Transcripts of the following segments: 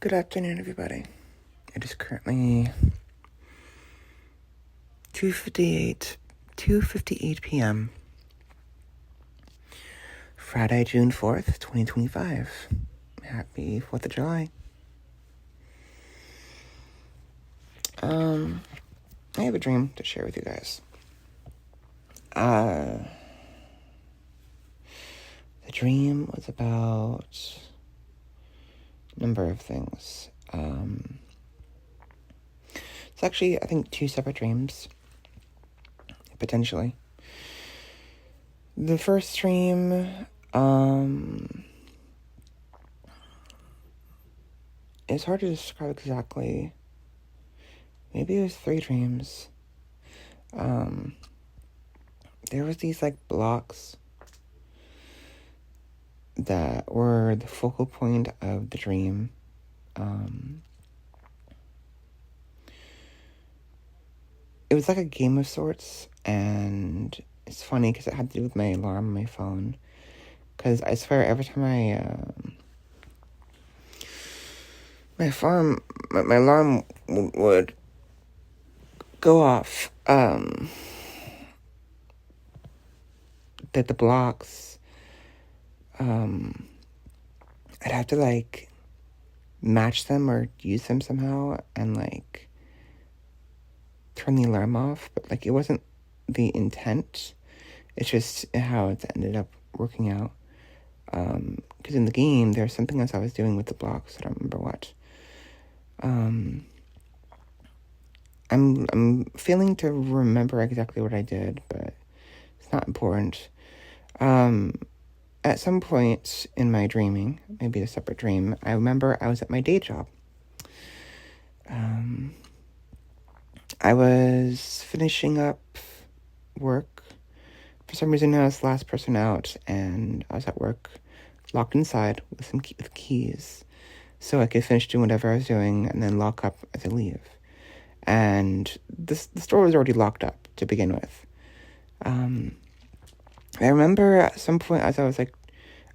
Good afternoon, everybody. It is currently 2:58 p.m. Friday, June 4th, 2025. Happy 4th of July. I have a dream to share with you guys. The dream was about a number of things. It's actually, I think, two separate dreams, potentially. The first dream, it's hard to describe exactly. Maybe it was three dreams. There was these, blocks that were the focal point of the dream. It was like a game of sorts, and it's funny because it had to do with my alarm on my phone. Because I swear, every time my alarm would go off, that the blocks, I'd have to, match them or use them somehow and, turn the alarm off. But, it wasn't the intent. It's just how it's ended up working out. Because in the game, there's something else I was doing with the blocks. I don't remember what. I'm failing to remember exactly what I did, but it's not important. At some point in my dreaming, maybe a separate dream, I remember I was at my day job. I was finishing up work. For some reason, I was the last person out, and I was at work, locked inside with with keys, so I could finish doing whatever I was doing and then lock up as I leave. And the store was already locked up to begin with. I remember at some point I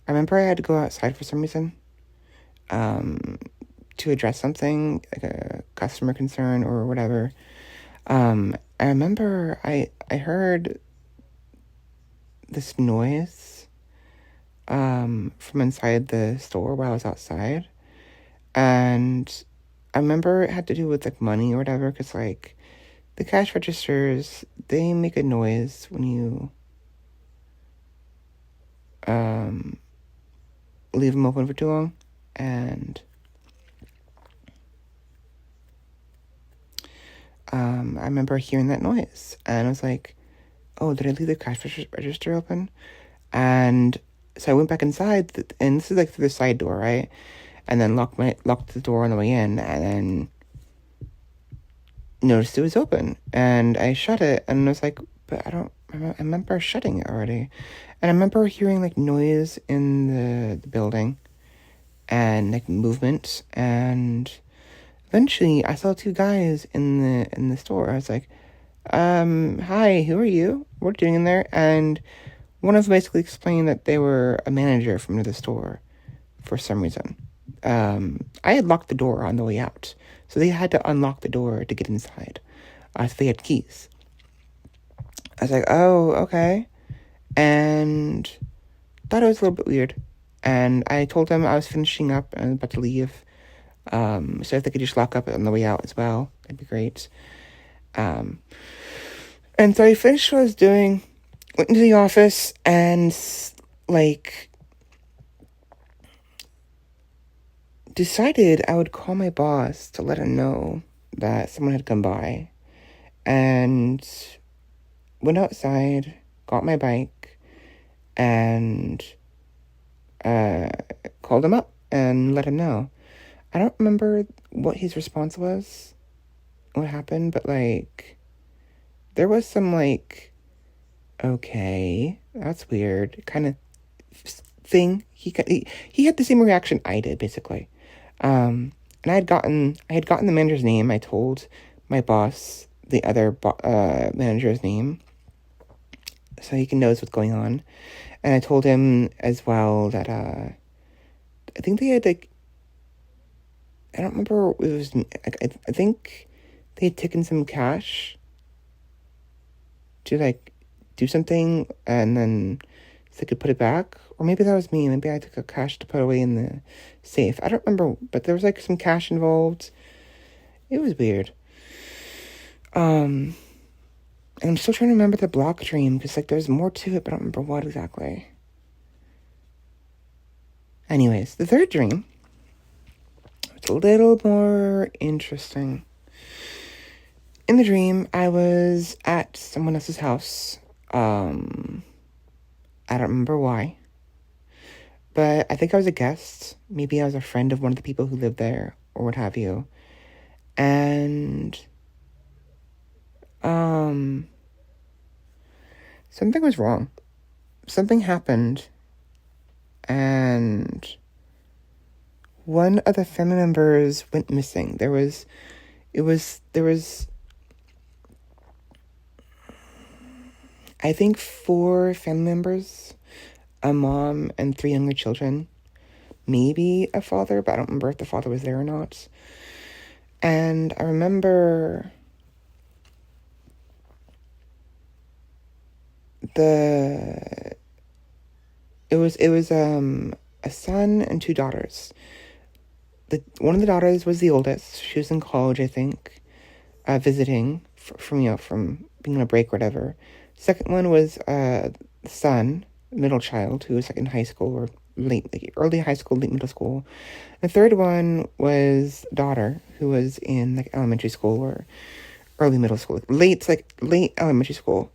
remember I had to go outside for some reason, to address something, like a customer concern or whatever. I remember I heard this noise, from inside the store while I was outside. And I remember it had to do with, money or whatever, because, the cash registers, they make a noise when you, leave them open for too long. And, I remember hearing that noise, and I was like, oh, did I leave the cash register open? And so I went back inside, and this is, through the side door, right? And then locked the door on the way in, and then noticed it was open. And I shut it, and I was like, but I remember shutting it already. And I remember hearing, noise in the building, and, movement, and eventually I saw two guys in the store. I was like, hi, who are you? What are you doing in there? And one of them basically explained that they were a manager from the store for some reason. I had locked the door on the way out, so they had to unlock the door to get inside. So they had keys. I was like, oh, okay. And thought it was a little bit weird. And I told them I was finishing up and about to leave. So if they could just lock up on the way out as well, that'd be great. And so I finished what I was doing, went into the office, and, decided I would call my boss to let him know that someone had come by. And went outside, got my bike, and called him up and let him know. I don't remember what his response was, what happened, but, there was some, okay, that's weird, kind of thing. He had the same reaction I did, basically. And I had gotten the manager's name. I told my boss the other manager's name, so he knows what's going on. And I told him as well that I think they had I don't remember. It was, I think they had taken some cash to like do something, and then so they could put it back. Or maybe that was me. Maybe I took a cash to put away in the safe. I don't remember, but there was like some cash involved. It was weird. And I'm still trying to remember the block dream, because like there's more to it, but I don't remember what exactly. Anyways, the third dream, it's a little more interesting. In the dream, I was at someone else's house. I don't remember why, but I think I was a guest. Maybe I was a friend of one of the people who lived there, or what have you. And something was wrong. Something happened, and one of the family members went missing. There was I think 4 family members, a mom and 3 younger children, maybe a father, but I don't remember if the father was there or not. And I remember it was a son and 2 daughters. One of the daughters was the oldest. She was in college, I think, visiting from being on a break or whatever. Second one was the son, middle child, who was like in high school or early high school, late middle school. The third one was daughter, who was in like elementary school or early middle school, late elementary school.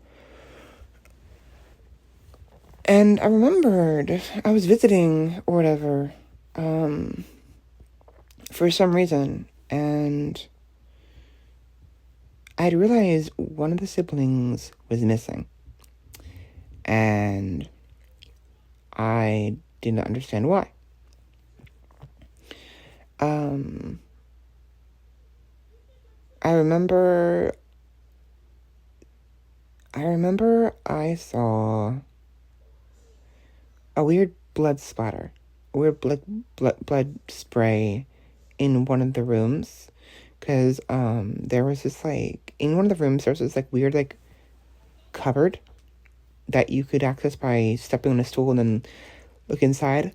And I remembered I was visiting or whatever, for some reason, and I'd realized one of the siblings was missing, and I didn't understand why. I remember I saw a weird blood splatter, a weird blood spray in one of the rooms, because there was this like, in one of the rooms there was this like weird like cupboard that you could access by stepping on a stool and then look inside.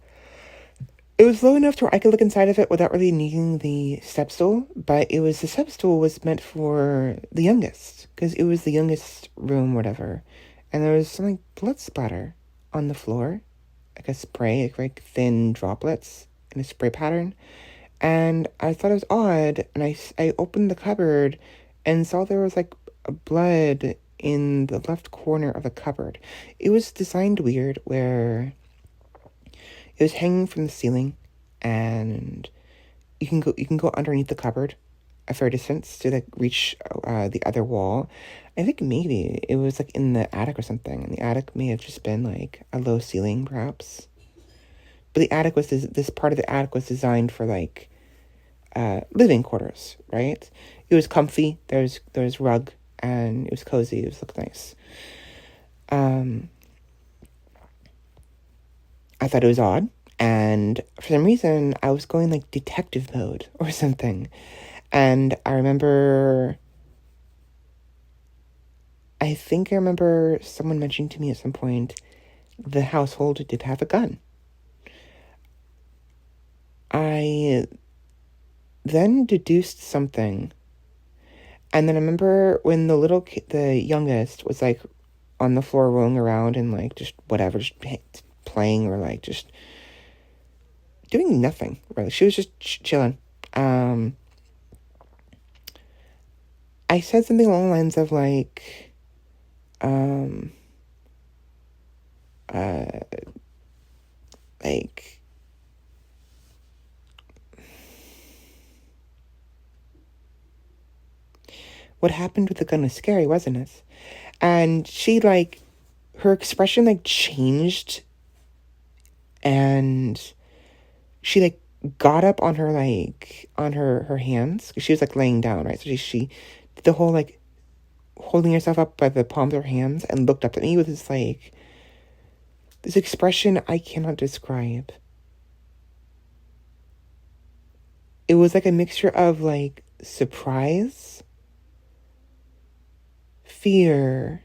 It was low enough to where I could look inside of it without really needing the step stool, but the step stool was meant for the youngest, because it was the youngest room, whatever. And there was some like blood splatter on the floor, like a spray, like very thin droplets in a spray pattern. And I thought it was odd, and I opened the cupboard and saw there was like blood in the left corner of the cupboard. It was designed weird, where it was hanging from the ceiling, and you can go underneath the cupboard a fair distance to like reach the other wall. I think maybe it was like in the attic or something, and the attic may have just been like a low ceiling, perhaps. But the attic was this part of the attic was designed for like living quarters, right? It was comfy. There was rug, and it was cozy. It looked nice. I thought it was odd, and for some reason I was going like detective mode or something. And I remember someone mentioning to me at some point the household did have a gun. I then deduced something, and then I remember when the youngest was like on the floor rolling around and like just whatever, just playing or like just doing nothing, really. She was just chilling. I said something along the lines of like, like, what happened with the gun was scary, wasn't it? And she like, her expression like changed, and she like got up on her hands, because she was like laying down, right? So she did the whole like holding herself up by the palms of her hands and looked up at me with this expression I cannot describe. it was like a mixture of like surprise, fear,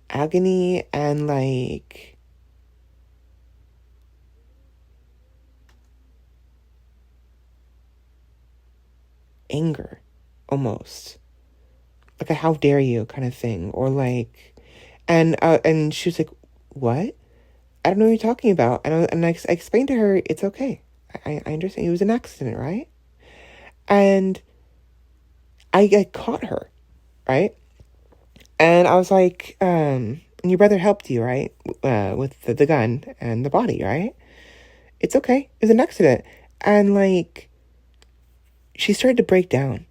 agony, and like anger, almost like a "how dare you" kind of thing, or like, and she was like, "What? I don't know what you're talking about." I explained to her, it's okay. I understand it was an accident, right? And I caught her, right? And I was like, and your brother helped you, right? With the gun and the body, right? It's okay. It was an accident. And like, she started to break down.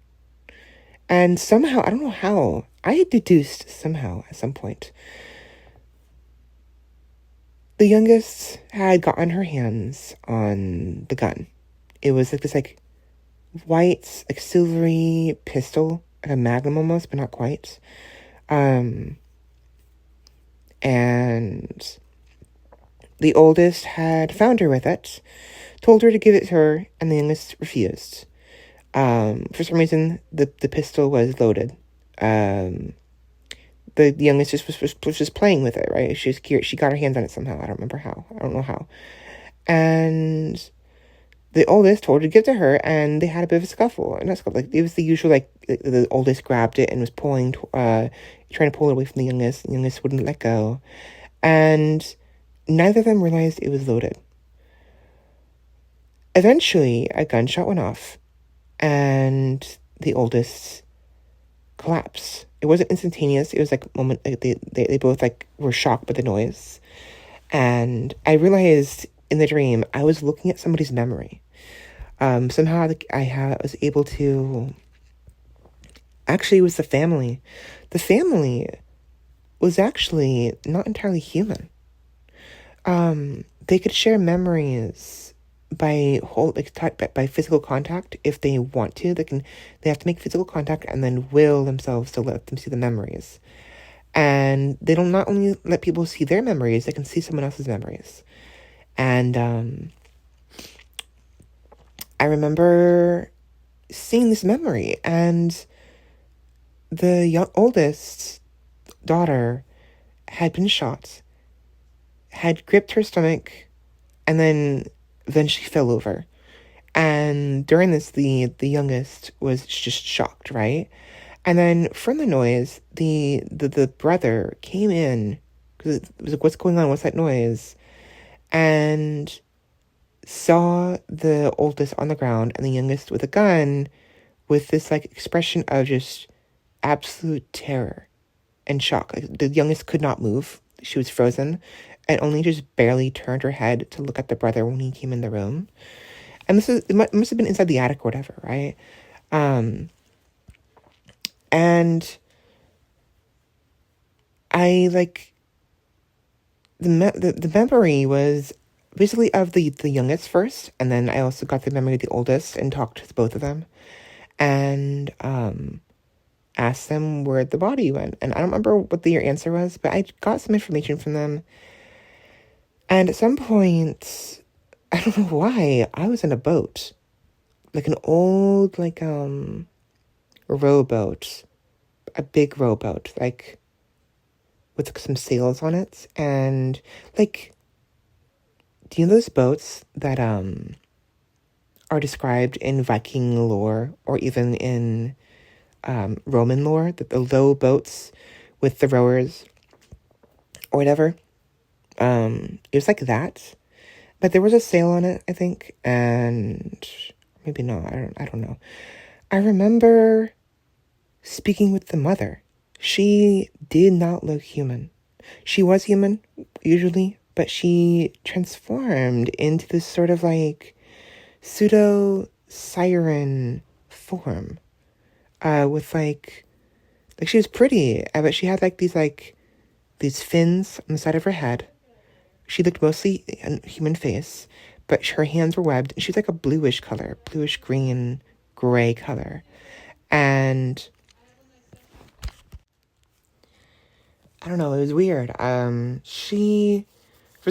And somehow, I don't know how, I had deduced somehow at some point, the youngest had gotten her hands on the gun. It was like this like white, like silvery pistol, like a magnum almost, but not quite. And the oldest had found her with it, told her to give it to her, and the youngest refused. For some reason, the pistol was loaded. The youngest was just playing with it, right? She got her hands on it somehow. I don't remember how. I don't know how. And the oldest told her to give to her, and they had a bit of a scuffle. And that's like it was the usual, like the oldest grabbed it and was trying to pull it away from the youngest. The youngest wouldn't let go, and neither of them realized it was loaded. Eventually, a gunshot went off, and the oldest collapsed. It wasn't instantaneous. It was like a moment. Like they both like were shocked by the noise, and I realized in the dream I was looking at somebody's memory. Somehow I was able to. Actually, it was the family. The family was actually not entirely human. They could share memories by by physical contact if they want to. They have to make physical contact and then will themselves to let them see the memories. And they don't not only let people see their memories, they can see someone else's memories. And I remember seeing this memory, and the oldest daughter had been shot, had gripped her stomach, and then she fell over. And during this, the youngest was just shocked, right? And then from the noise, the brother came in because it was like, "What's going on? What's that noise?" And saw the oldest on the ground and the youngest with a gun, with this like expression of just absolute terror and shock. Like, the youngest could not move; she was frozen, and only just barely turned her head to look at the brother when he came in the room. And it must have been inside the attic or whatever, right? And I like the memory was basically of the youngest first, and then I also got the memory of the oldest and talked to both of them, and asked them where the body went. And I don't remember what their answer was, but I got some information from them. And at some point, I don't know why, I was in a boat, like an old like rowboat, a big rowboat, like with some sails on it, and like, do you know those boats that are described in Viking lore or even in Roman lore, that the low boats with the rowers or whatever? It was like that, but there was a sail on it, I think, and maybe not. I don't know. I remember speaking with the mother. She did not look human. She was human, usually, but she transformed into this sort of like pseudo siren form. With like she was pretty, but she had like these fins on the side of her head. She looked mostly a human face, but her hands were webbed. She was like a bluish color, bluish green, gray color. And I don't know, it was weird. For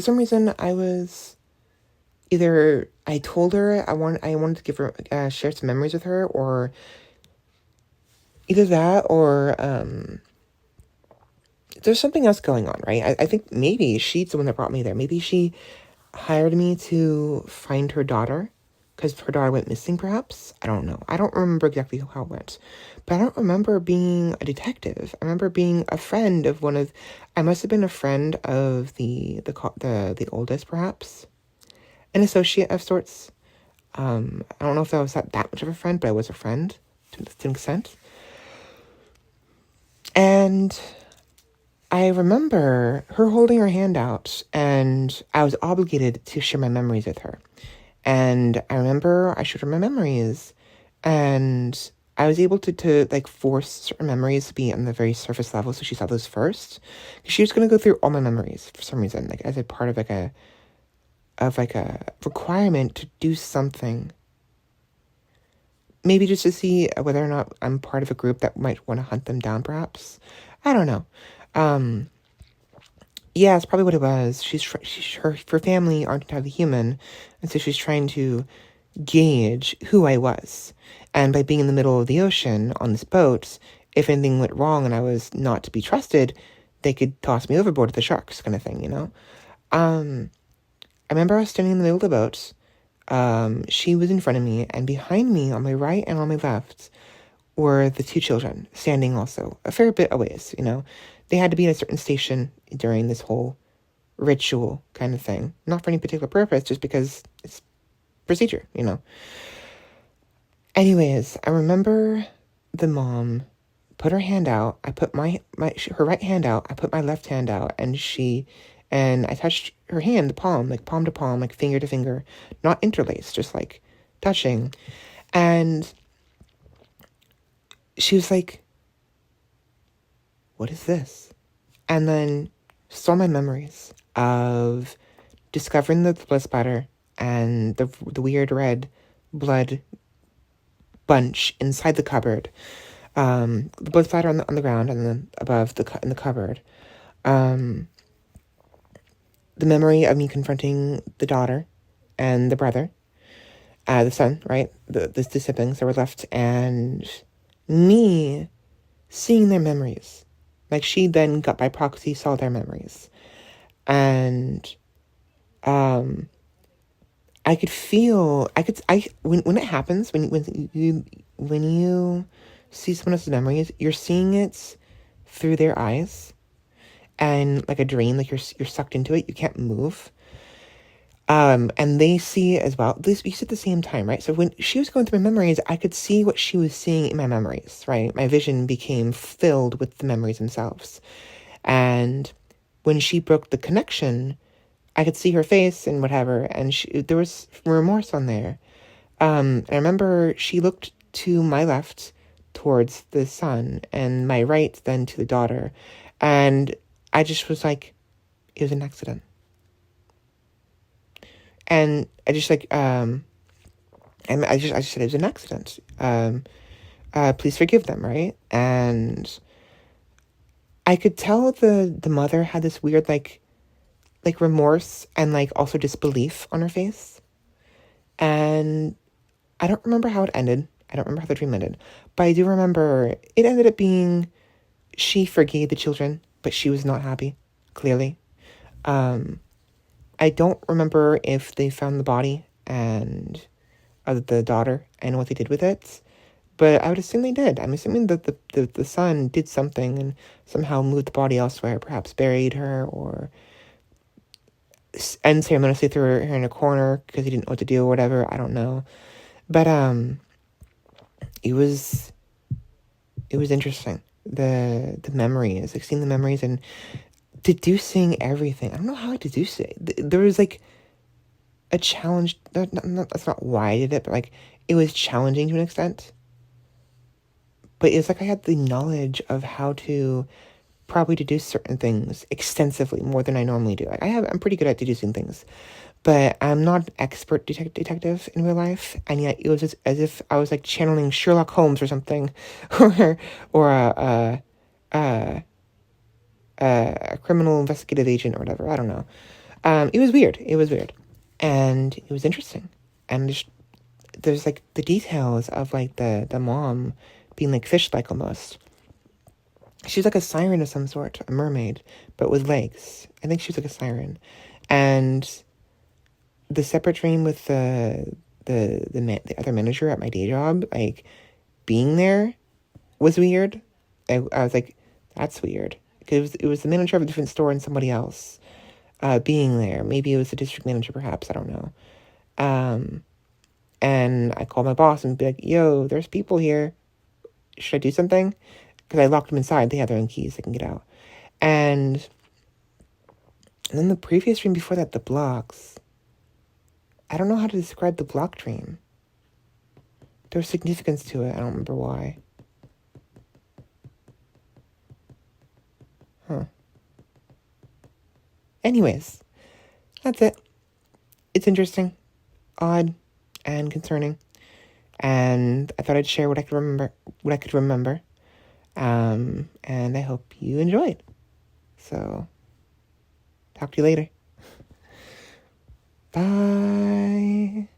some reason, I was either I told her I wanted to give her share some memories with her, or either that, or there's something else going on, right? I think maybe she's the one that brought me there. Maybe she hired me to find her daughter because her daughter went missing, perhaps. I don't know. I don't remember exactly how it went, but I don't remember being a detective. I remember being a friend of one of. I must have been a friend of the oldest, perhaps an associate of sorts. I don't know if I was that much of a friend, but I was a friend to an extent. And I remember her holding her hand out, and I was obligated to share my memories with her. And I remember I showed her my memories, and I was able to like force certain memories to be on the very surface level, so she saw those first. She was gonna go through all my memories for some reason, like as a part of a requirement to do something. Maybe just to see whether or not I'm part of a group that might want to hunt them down, perhaps. I don't know. Yeah, it's probably what it was. Her family aren't entirely human, and so she's trying to gauge who I was. And by being in the middle of the ocean on this boat, if anything went wrong and I was not to be trusted, they could toss me overboard to the sharks, kind of thing, you know? I remember I was standing in the middle of the boat. She was in front of me, and behind me, on my right and on my left, were the two children, standing also a fair bit a ways, you know. They had to be at a certain station during this whole ritual kind of thing. Not for any particular purpose, just because it's procedure, you know. Anyways, I remember the mom put her hand out. I put her right hand out. I put my left hand out, and I touched her hand, the palm, like palm to palm, like finger to finger, not interlaced, just like touching. And she was like, "What is this?" And then saw my memories of discovering the blood splatter and the weird red blood bunch inside the cupboard. The blood splatter on the ground, and then above in the cupboard. The memory of me confronting the daughter and the brother, the son, right? The siblings that were left, and me seeing their memories. Like, she then got by proxy, saw their memories. And I could feel, when it happens, when you see someone else's memories, you're seeing it through their eyes, and like a dream, like you're sucked into it, you can't move. And they see it as well. We see at the same time, right? So when she was going through my memories, I could see what she was seeing in my memories, right? My vision became filled with the memories themselves. And when she broke the connection, I could see her face and whatever, and there was remorse on there. I remember she looked to my left towards the son, and my right then to the daughter. And I just was like, it was an accident. And I just like, and I just said it was an accident. Please forgive them, right? And I could tell the mother had this weird like remorse and like also disbelief on her face. And I don't remember how it ended. I don't remember how the dream ended, but I do remember it ended up being she forgave the children, but she was not happy, clearly. I don't remember if they found the body and of the daughter and what they did with it, but I would assume they did. I'm assuming that the son did something and somehow moved the body elsewhere, perhaps buried her, or unceremoniously threw her in a corner because he didn't know what to do or whatever. I don't know, but it was interesting. The memories, like seeing the memories and deducing everything. I don't know how I deduced it. There was like a challenge. That's not why I did it, but like it was challenging to an extent. But it's like I had the knowledge of how to probably deduce certain things extensively, more than I normally do. Like I'm pretty good at deducing things, but I'm not an expert detective in real life, and yet it was just as if I was like channeling Sherlock Holmes or something, or a criminal investigative agent or whatever. I don't know. It was weird. And it was interesting. And there's like the details of like the mom being like fish-like almost. She's like a siren of some sort, a mermaid, but with legs. I think she's like a siren. And the separate dream with the other manager at my day job, like being there was weird. I was like, that's weird. Because it was the manager of a different store and somebody else being there. Maybe it was the district manager, perhaps. I don't know. And I called my boss and be like, yo, there's people here. Should I do something? Because I locked them inside. They have their own keys. They can get out. And then the previous dream before that, the blocks. I don't know how to describe the block dream. There's significance to it. I don't remember why. Huh. Anyways, that's it. It's interesting, odd, and concerning. And I thought I'd share what I could remember. And I hope you enjoyed. So, talk to you later. Bye.